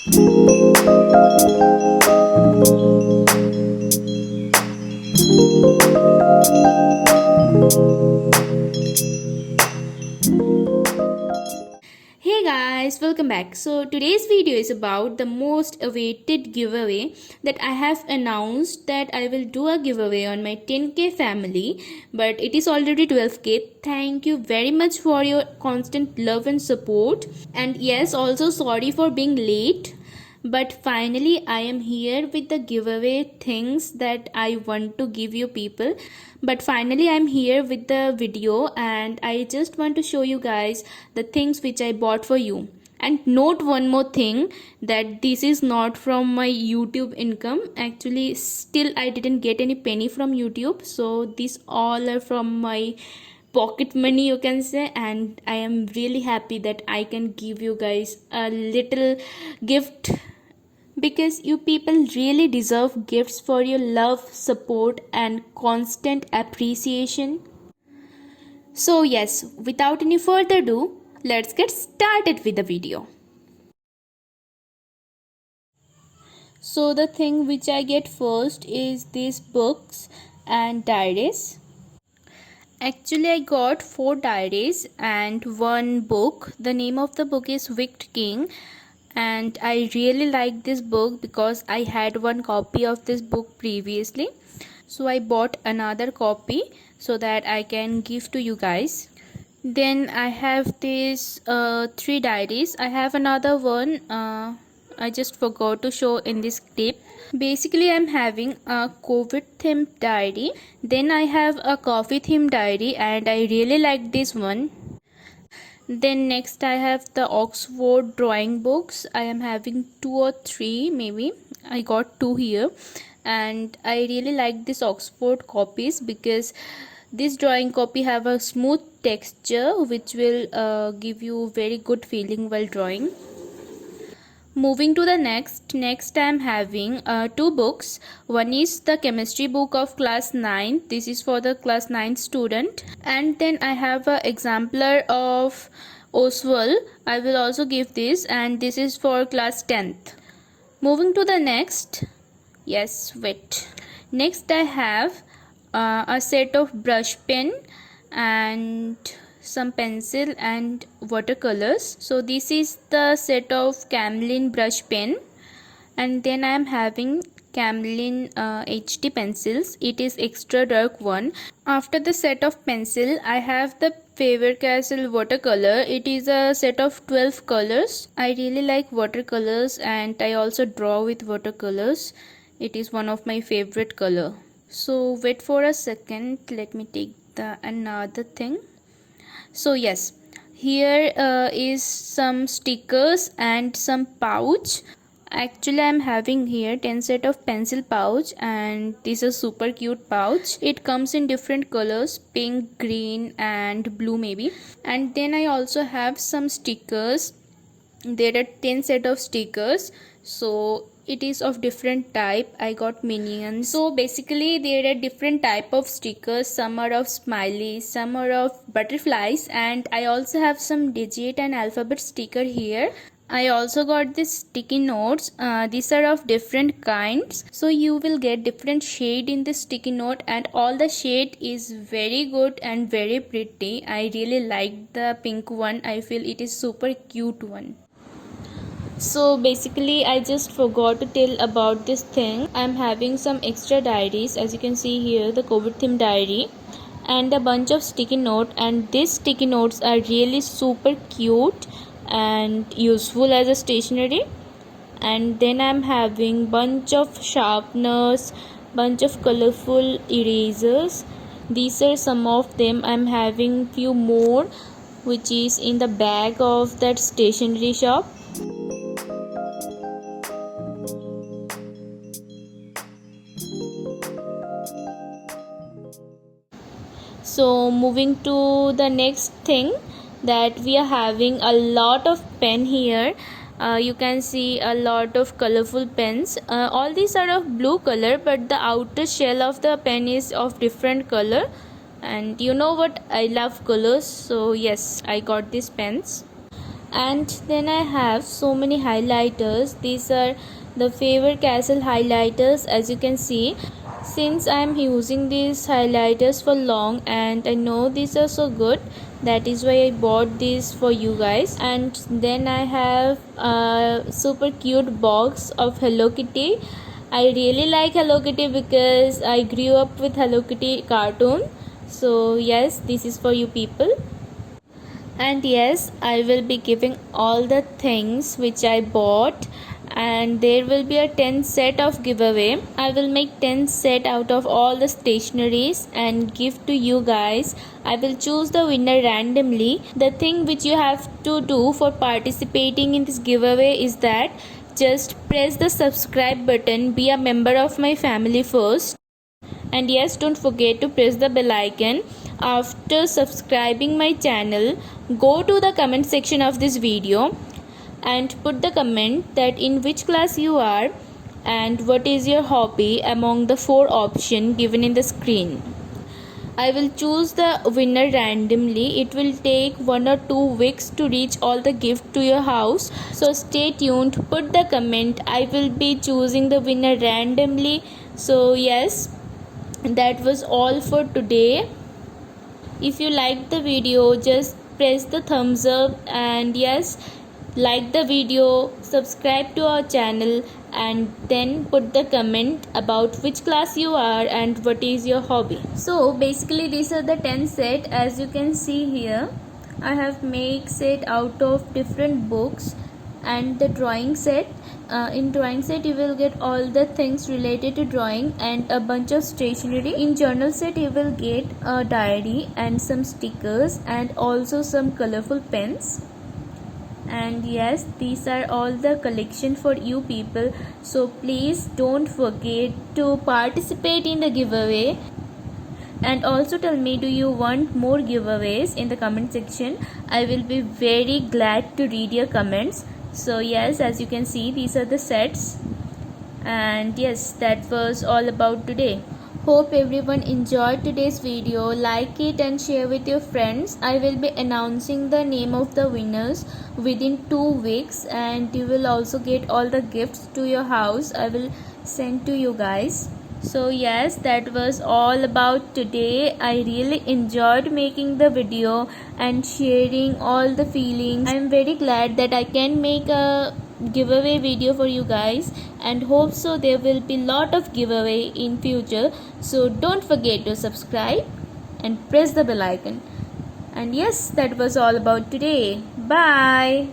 Hey guys, welcome back. So today's video is about the most awaited giveaway that I have announced that I will do a giveaway on my 10k family, but it is already 12k. Thank you very much for your constant love and support. And yes, also sorry for being late. But finally, I am here with the giveaway things that I want to give you people. But finally, I'm here with the video, and I just want to show you guys the things which I bought for you. And note one more thing, that this is not from my YouTube income. Actually, still I didn't get any penny from YouTube. So these all are from my pocket money, you can say. And I am really happy that I can give you guys a little gift, because you people really deserve gifts for your love, support, and constant appreciation. So, yes, without any further ado, let's get started with the video. So, the thing which I get first is these books and diaries. Actually, I got 4 diaries and 1 book. The name of the book is Wicked King, and I really like this book because I had 1 copy of this book previously. So I bought another copy so that I can give to you guys. Then I have these 3 diaries. I have another one. I just forgot to show in this clip. Basically, I'm having a COVID themed diary. Then I have a coffee themed diary, and I really like this one. Then next I have the Oxford drawing books. I am having 2 or 3 maybe. I got 2 here, and I really like this Oxford copies because this drawing copy have a smooth texture which will give you very good feeling while drawing. Moving to the next I am having 2 books. One is the chemistry book of class 9. This is for the class 9 student. And then I have a exemplar of Oswald. I will also give this, and this is for class 10th. Moving to the next. Yes, wait. Next I have a set of brush pen and some pencil and watercolors. So this is the set of Camlin brush pen, and then I am having Camlin HD pencils. It is extra dark one. After the set of pencil, I have the Faber-Castell watercolor. It is a set of 12 colors. I really like watercolors, and I also draw with watercolors. It is one of my favorite color. So wait for a second, let me take the another thing. So yes, here is some stickers and some pouch. Actually, I'm having here 10 set of pencil pouch, and this is a super cute pouch. It comes in different colors, pink, green and blue maybe. And then I also have some stickers. There are 10 set of stickers. So it is of different type. I got minions. So basically there are different type of stickers. Some are of smileys, some are of butterflies, and I also have some digit and alphabet sticker here. I also got these sticky notes. These are of different kinds, so you will get different shade in this sticky note, and all the shade is very good and very pretty. I really like the pink one. I feel it is super cute one. So basically I just forgot to tell about this thing. I'm having some extra diaries, as you can see here, the COVID theme diary, and a bunch of sticky note, and these sticky notes are really super cute and useful as a stationery. And then I'm having bunch of sharpeners, bunch of colorful erasers. These are some of them. I'm having few more which is in the bag of that stationery shop. So moving to the next thing, that we are having a lot of pen here. You can see a lot of colorful pens. All these are of blue color, but the outer shell of the pen is of different color. And you know what, I love colors, so yes, I got these pens. And then I have so many highlighters. These are the Faber-Castell highlighters, as you can see. Since I am using these highlighters for long and I know these are so good, that is why I bought these for you guys. And then I have a super cute box of Hello Kitty. I really like Hello Kitty because I grew up with Hello Kitty cartoon. So yes, this is for you people. And yes, I will be giving all the things which I bought, and there will be a 10 set of giveaway. I will make 10 set out of all the stationeries and give to you guys. I will choose the winner randomly. The thing which you have to do for participating in this giveaway is that just press the subscribe button, be a member of my family first, and yes, don't forget to press the bell icon. After subscribing my channel, go to the comment section of this video and put the comment that in which class you are and what is your hobby among the 4 options given in the screen. I will choose the winner randomly. It will take 1 or 2 weeks to reach all the gifts to your house. So stay tuned, put the comment. I will be choosing the winner randomly. So yes, that was all for today. If you liked the video, just press the thumbs up, and yes, like the video, subscribe to our channel, and then put the comment about which class you are and what is your hobby. So basically these are the 10 set. As you can see here, I have made set out of different books and the drawing set. In drawing set you will get all the things related to drawing and a bunch of stationery. In journal set you will get a diary and some stickers and also some colorful pens. And yes, these are all the collection for you people, so please don't forget to participate in the giveaway. And also tell me, do you want more giveaways in the comment section? I will be very glad to read your comments. So yes, as you can see, these are the sets. And yes, that was all about today. Hope everyone enjoyed today's video. Like it and share with your friends. I will be announcing the name of the winners within 2 weeks, and you will also get all the gifts to your house. I will send to you guys. So yes, that was all about today. I really enjoyed making the video and sharing all the feelings. I am very glad that I can make a giveaway video for you guys, and hope so there will be lot of giveaway in future. So don't forget to subscribe and press the bell icon. And yes, that was all about today. Bye.